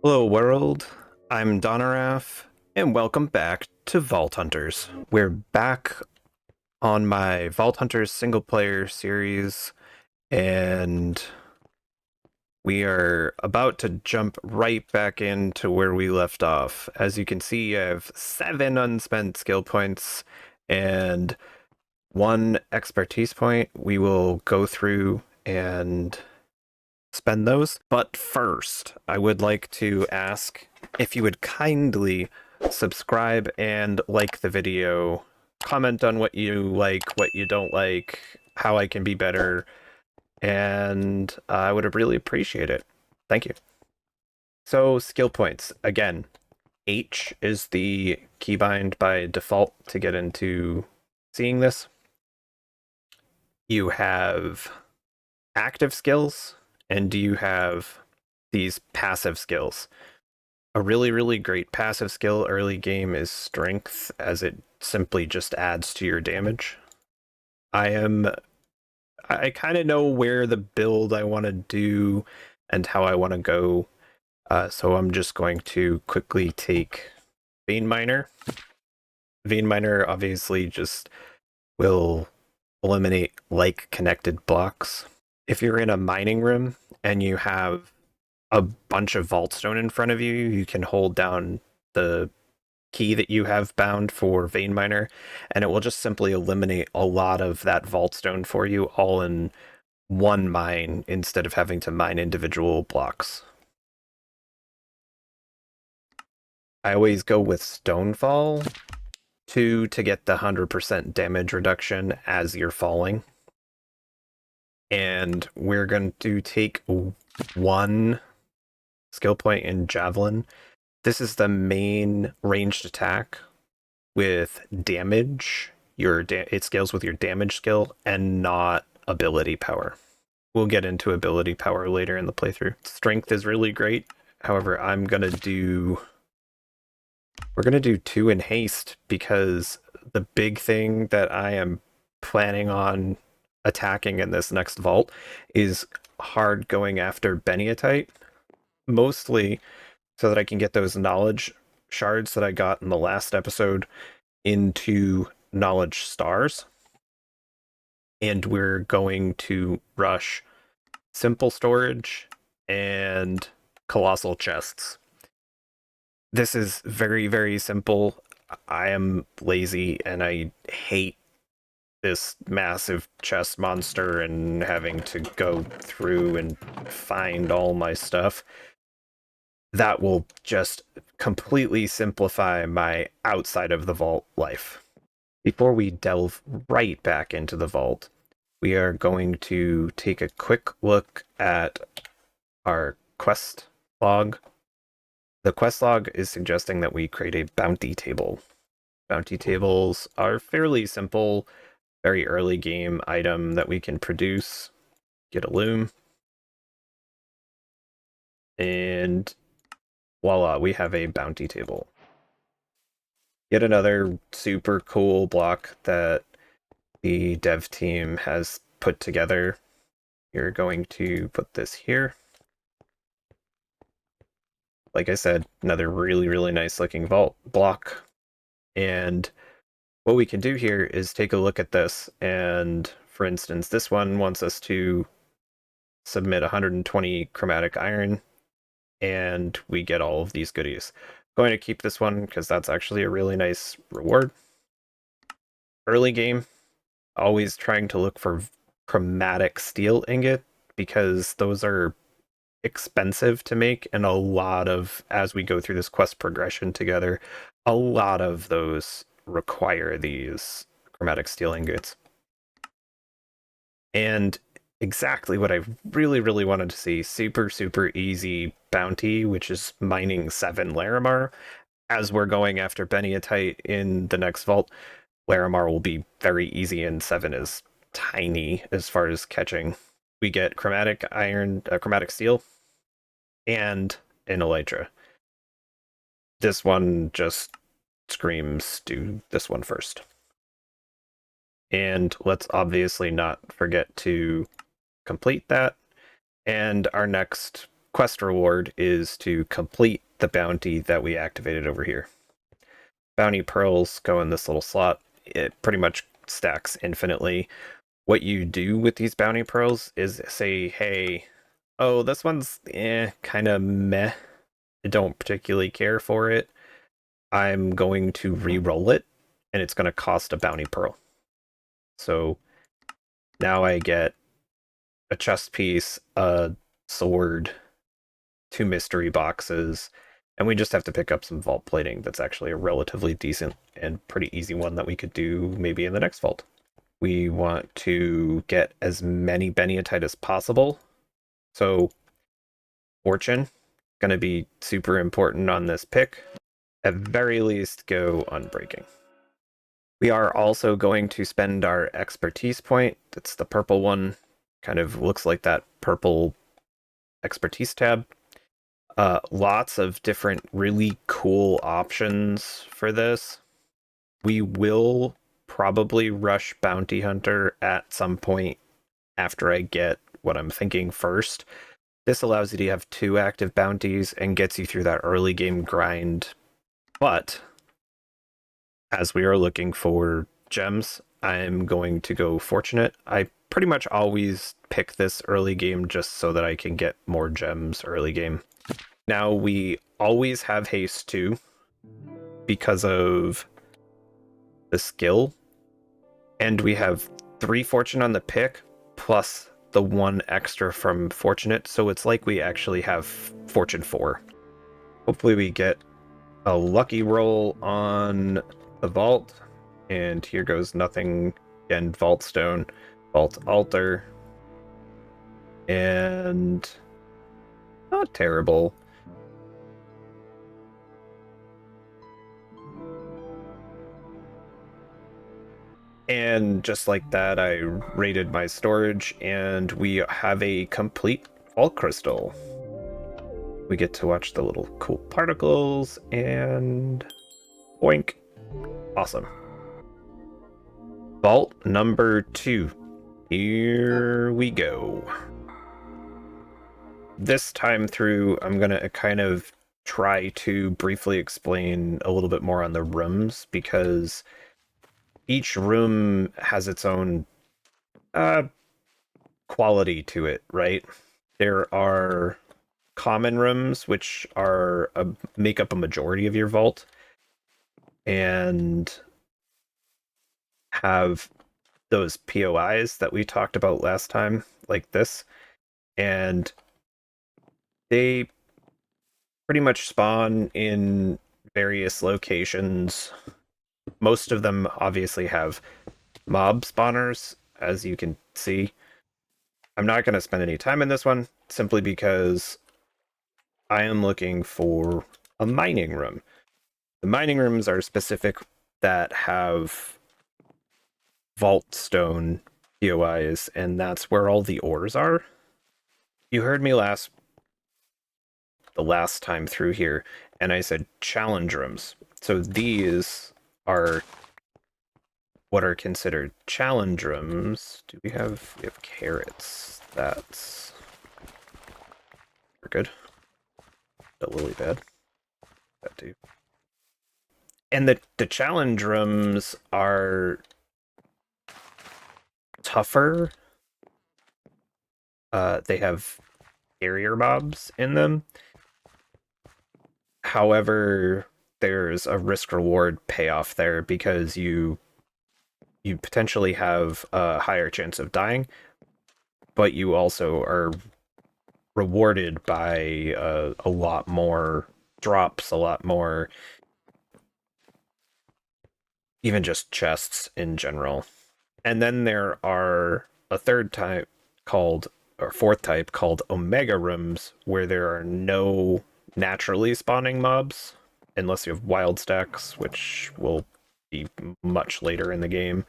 Hello world, I'm Donoraffe, and welcome back to Vault Hunters. We're back on my Vault Hunters single player series, and we are about to jump right back into where we left off. As you can see, I have 7 unspent skill points and 1 expertise point. We will go through and spend those. But first, I would like to ask if you would kindly subscribe and like the video, comment on what you like, what you don't like, how I can be better, and I would really appreciate it. Thank you. So, skill points. Again, H is the keybind by default to get into seeing this. You have active skills, and you have these passive skills. A really great passive skill early game is strength, as it simply just adds to your damage. I kind of know where the build I want to do and how I want to go, so I'm just going to quickly take Vein Miner. Vein Miner obviously just will eliminate like connected blocks. If you're in a mining room and you have a bunch of vault stone in front of you, you can hold down the key that you have bound for Vein Miner, and it will just simply eliminate a lot of that vault stone for you all in one mine instead of having to mine individual blocks. I always go with Stonefall to get the 100% damage reduction as you're falling. And we're going to take 1 skill point in Javelin. This is the main ranged attack with damage. It scales with your damage skill and not ability power. We'll get into ability power later in the playthrough. Strength is really great. However, we're gonna do 2 in haste because the big thing that I am planning on attacking in this next vault is hard going after Beniotite, mostly so that I can get those knowledge shards that I got in the last episode into knowledge stars. And we're going to rush simple storage and colossal chests. This is very simple. I am lazy and I hate this massive chest monster and having to go through and find all my stuff. That will just completely simplify my outside of the vault life. Before we delve right back into the vault, we are going to take a quick look at our quest log. The quest log is suggesting that we create a bounty table. Bounty tables are fairly simple, very early game item that we can produce. Get a loom. And voila, we have a bounty table. Yet another super cool block that the dev team has put together. You're going to put this here. Like I said, another really nice looking vault block. And what we can do here is take a look at this. And for instance, this one wants us to submit 120 chromatic iron, and we get all of these goodies. I'm going to keep this one because that's actually a really nice reward. Early game, always trying to look for chromatic steel ingot because those are expensive to make, and a lot of, as we go through this quest progression together, a lot of those require these chromatic steel ingots. And exactly what I really wanted to see, super easy bounty, which is mining 7 Larimar. As we're going after Beniotite in the next vault, Larimar will be very easy, and 7 is tiny as far as catching. We get chromatic iron, chromatic steel, and an elytra. This one just screams, do this one first. And let's obviously not forget to complete that. And our next quest reward is to complete the bounty that we activated over here. Bounty pearls go in this little slot. It pretty much stacks infinitely. What you do with these bounty pearls is say, hey, oh, this one's kind of meh. I don't particularly care for it. I'm going to re-roll it, and it's going to cost a bounty pearl. So now I get a chest piece, a sword, 2 mystery boxes, and we just have to pick up some vault plating that's actually a relatively decent and pretty easy one that we could do maybe in the next vault. We want to get as many Beniotite as possible. So fortune, going to be super important on this pick. At very least, go unbreaking. We are also going to spend our expertise point. That's the purple one. Kind of looks like that purple expertise tab. Lots of different really cool options for this. We will probably rush Bounty Hunter at some point after I get what I'm thinking first. This allows you to have 2 active bounties and gets you through that early game grind. But as we are looking for gems, I'm going to go fortunate. I pretty much always pick this early game just so that I can get more gems early game. Now we always have haste too because of the skill, and we have 3 fortune on the pick plus the 1 extra from fortunate, so it's like we actually have fortune 4. Hopefully we get a lucky roll on the vault, and here goes nothing. Again, vault stone, vault altar, and not terrible. And just like that, I raided my storage, and we have a complete vault crystal. We get to watch the little cool particles, and boink. Awesome. Vault number 2. Here we go. This time through, I'm going to kind of try to briefly explain a little bit more on the rooms, because each room has its own quality to it, right? There are common rooms, which are make up a majority of your vault, and have those POIs that we talked about last time, like this, and they pretty much spawn in various locations. Most of them obviously have mob spawners, as you can see. I'm not going to spend any time in this one, simply because I am looking for a mining room. The mining rooms are specific that have vault stone POIs, and that's where all the ores are. You heard me the last time through here, and I said challenge rooms. So these are what are considered challenge rooms. We have carrots. We're good. A lily bad. That too. And the challenge rooms are tougher. They have scarier mobs in them. However, there's a risk reward payoff there, because you potentially have a higher chance of dying, but you also are rewarded by a lot more drops, a lot more even just chests in general. And then there are a third type fourth type called Omega Rooms, where there are no naturally spawning mobs, unless you have wild stacks, which will be much later in the game.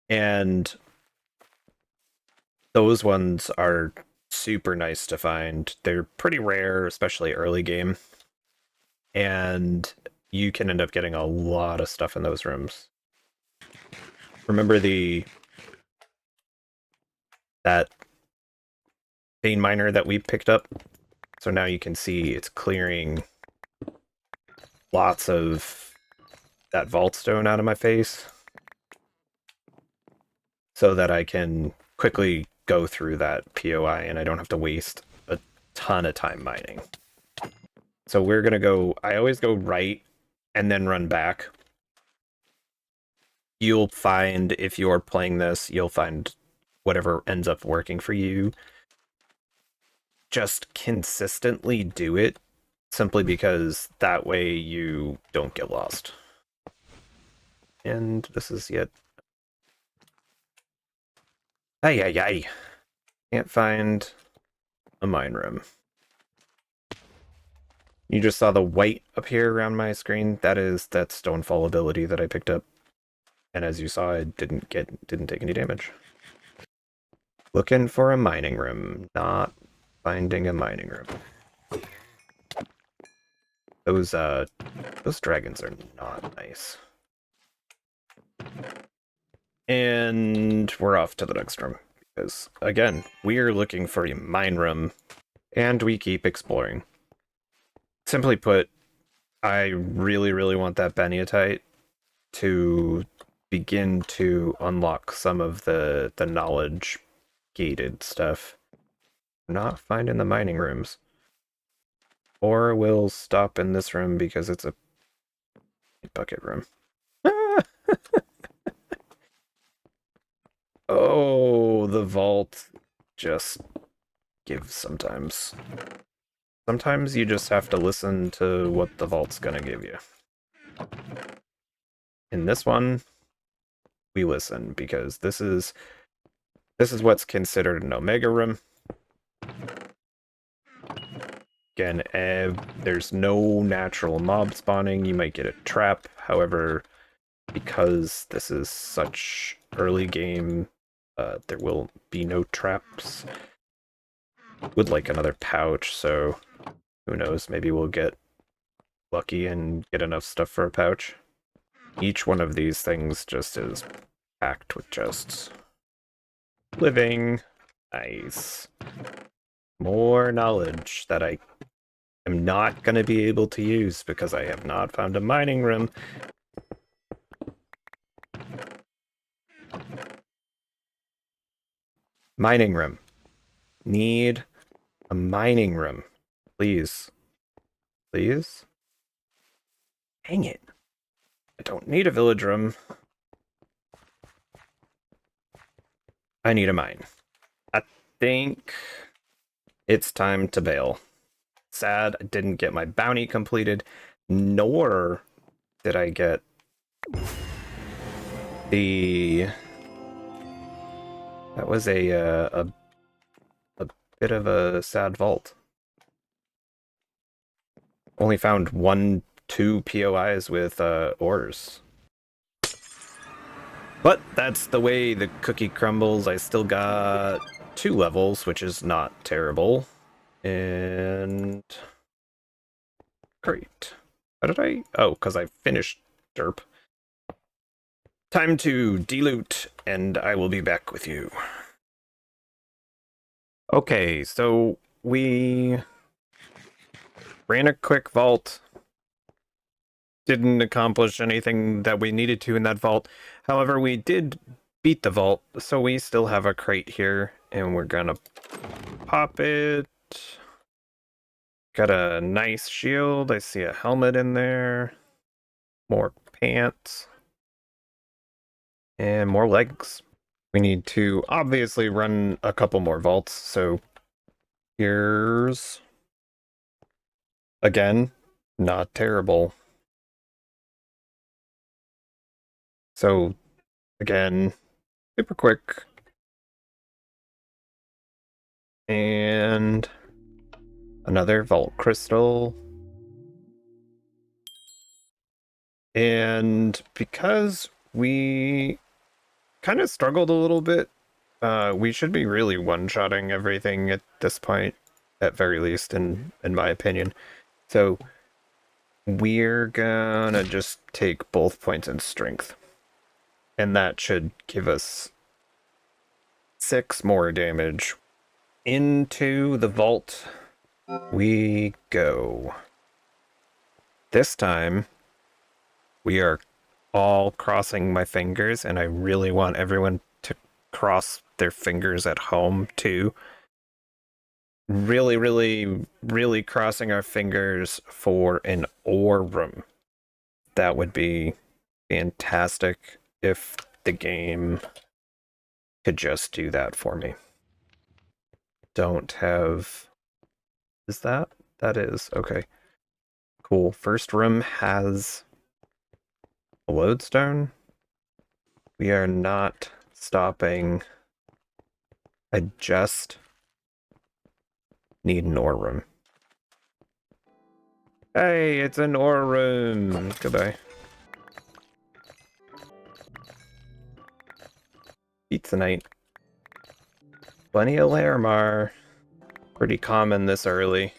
And those ones are super nice to find. They're pretty rare, especially early game. And you can end up getting a lot of stuff in those rooms. Remember that vein miner that we picked up. So now you can see it's clearing lots of that vault stone out of my face so that I can quickly go through that POI and I don't have to waste a ton of time mining. So we're going to go, I always go right and then run back. You'll find, if you're playing this, you'll find whatever ends up working for you. Just consistently do it simply because that way you don't get lost. And this is yet. Ay, ay, ay. Can't find a mine room. You just saw the white appear around my screen. That is that Stonefall ability that I picked up. And as you saw, I didn't take any damage. Looking for a mining room, not finding a mining room. Those dragons are not nice. And we're off to the next room. Because, again, we're looking for a mine room, and we keep exploring. Simply put, I really, really want that Beniotite to begin to unlock some of the knowledge gated stuff. Not finding the mining rooms. Or we'll stop in this room because it's a bucket room. Oh, the vault just gives sometimes. Sometimes you just have to listen to what the vault's gonna give you. In this one, we listen because this is what's considered an omega room. Again, there's no natural mob spawning. You might get a trap. However, because this is such early game, there will be no traps. Would like another pouch, so who knows? Maybe we'll get lucky and get enough stuff for a pouch. Each one of these things just is packed with chests. Living. Nice. More knowledge that I am not going to be able to use because I have not found a mining room. Mining room. Need a mining room. Please. Please? Dang it. I don't need a village room. I need a mine. I think it's time to bail. Sad I didn't get my bounty completed, nor did I get the... That was a bit of a sad vault. Only found 2 POIs with ores. But that's the way the cookie crumbles. I still got 2 levels, which is not terrible. And... Great. How did I... Oh, because I finished derp. Time to deloot, and I will be back with you. Okay, so we ran a quick vault. Didn't accomplish anything that we needed to in that vault. However, we did beat the vault, so we still have a crate here, and we're gonna pop it. Got a nice shield. I see a helmet in there. More pants. And more legs. We need to obviously run a couple more vaults, so here's... Again, not terrible. So, again, super quick. And another vault crystal. And because we kind of struggled a little bit, we should be really one-shotting everything at this point, at very least, in my opinion. So we're gonna just take both points in strength. And that should give us 6 more damage into the vault we go. This time, we are all crossing my fingers, and I really want everyone to cross their fingers at home, too. Really, really, really crossing our fingers for an ore room. That would be fantastic if the game could just do that for me. Don't have... Is that? That is. Okay. Cool. First room has a lodestone. We are not stopping. I just need an ore room. Hey, it's an ore room. Goodbye. Pizza night. Plenty of Larimar. Pretty common this early.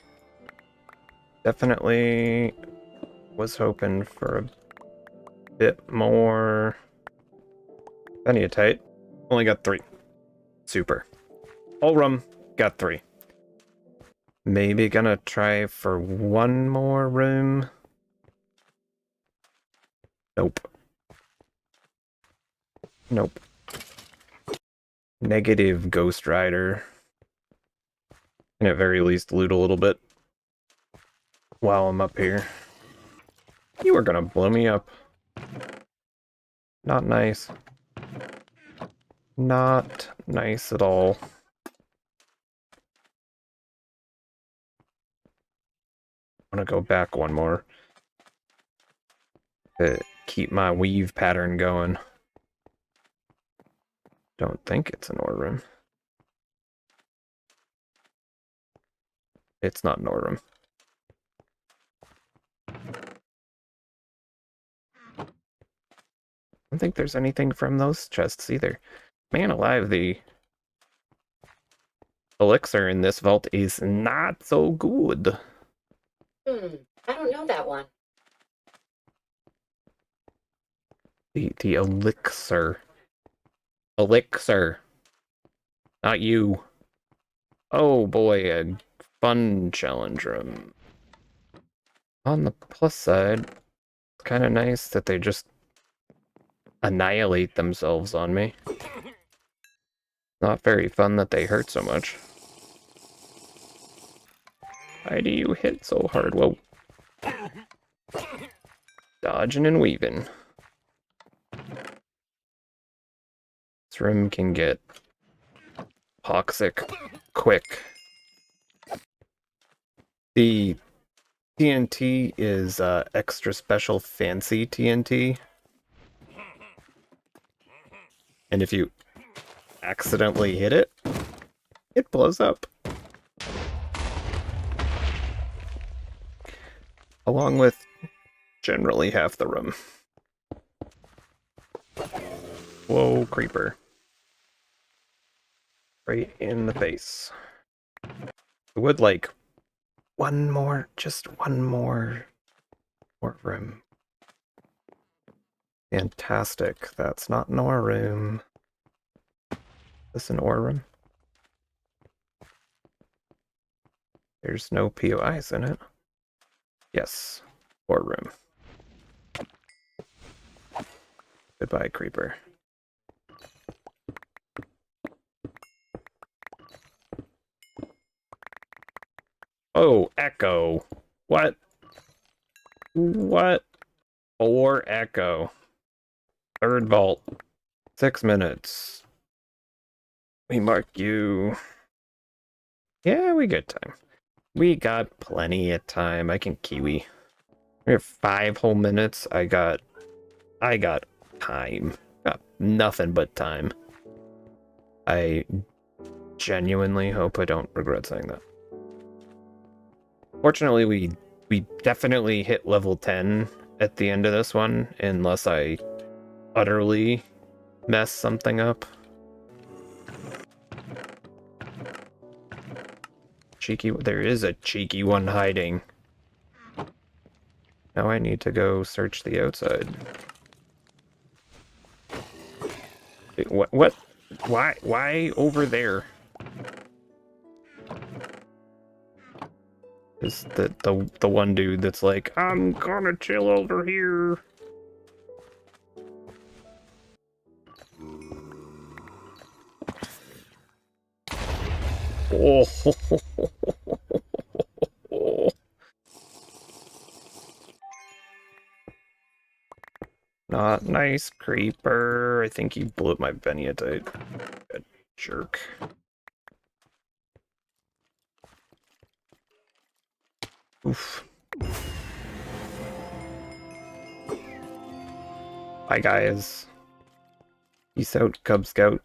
Definitely was hoping for a bit more Beniotite. Only got 3. Super. Whole room, got 3. Maybe gonna try for one more room. Nope. Nope. Negative Ghost Rider. And at very least loot a little bit while I'm up here. You were gonna blow me up. Not nice. Not nice at all. I'm gonna go back one more to keep my weave pattern going. Don't think it's an ore room. It's not an ore room. I don't think there's anything from those chests either. Man alive, the elixir in this vault is not so good. I don't know that one. The elixir. Elixir. Not you. Oh boy, a fun challenge room. On the plus side, it's kind of nice that they just annihilate themselves on me. Not very fun that they hurt so much. Why do you hit so hard? Whoa. Dodging and weaving. This room can get toxic quick. The TNT is extra special fancy TNT. And if you accidentally hit it, it blows up. Along with generally half the room. Whoa, creeper. Right in the face. I would like one more, just one more room. Fantastic. That's not an ore room. Is this an ore room? There's no POIs in it. Yes. Ore room. Goodbye, creeper. Oh, echo. What? What? Or echo. Third vault. 6 minutes. We mark you. Yeah, we got time. We got plenty of time. I can kiwi. We have 5 whole minutes. I got time. Got nothing but time. I genuinely hope I don't regret saying that. Fortunately, we definitely hit level 10 at the end of this one, unless I utterly mess something up. Cheeky, there is a cheeky one hiding. Now I need to go search the outside. Wait, what? Why over there? Is the one dude that's like, I'm gonna chill over here. Oh, not nice, creeper. I think he blew up my Beniotite. Good jerk. Oof. Bye, guys. Peace out, Cub Scout.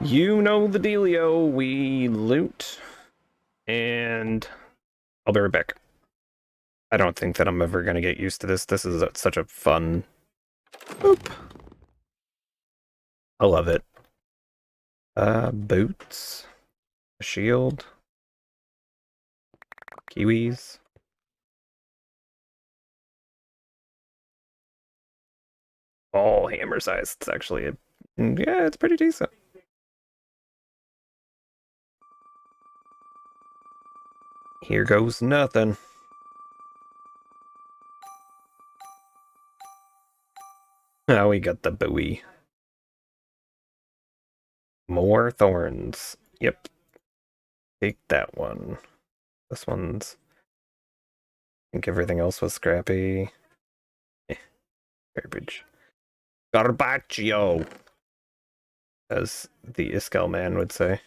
You know the dealio. We loot, and I'll be right back. I don't think that I'm ever gonna get used to this. This is such a fun. Oop. I love it. Boots, a shield, kiwis. All hammer size. It's actually yeah, it's pretty decent. Here goes nothing. Now we got the buoy. More thorns. Yep. Take that one. This one's. I think everything else was scrappy. Eh, garbage. Garbaccio! As the Iskell man would say.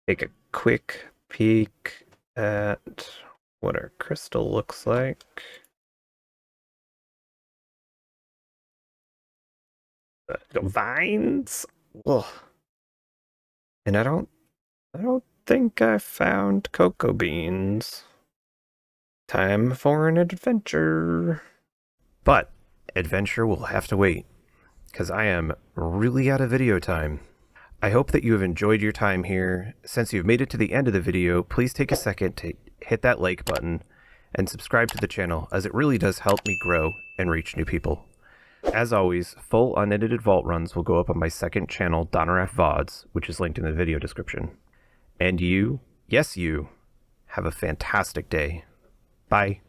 Take a quick peek at what our crystal looks like. Vines? Ugh. And I don't think I found cocoa beans. Time for an adventure. But adventure will have to wait, because I am really out of video time. I hope that you have enjoyed your time here. Since you've made it to the end of the video, please take a second to hit that like button and subscribe to the channel, as it really does help me grow and reach new people. As always, full unedited vault runs will go up on my second channel, Donoraffe VODs, which is linked in the video description. And you, yes you, have a fantastic day. Bye.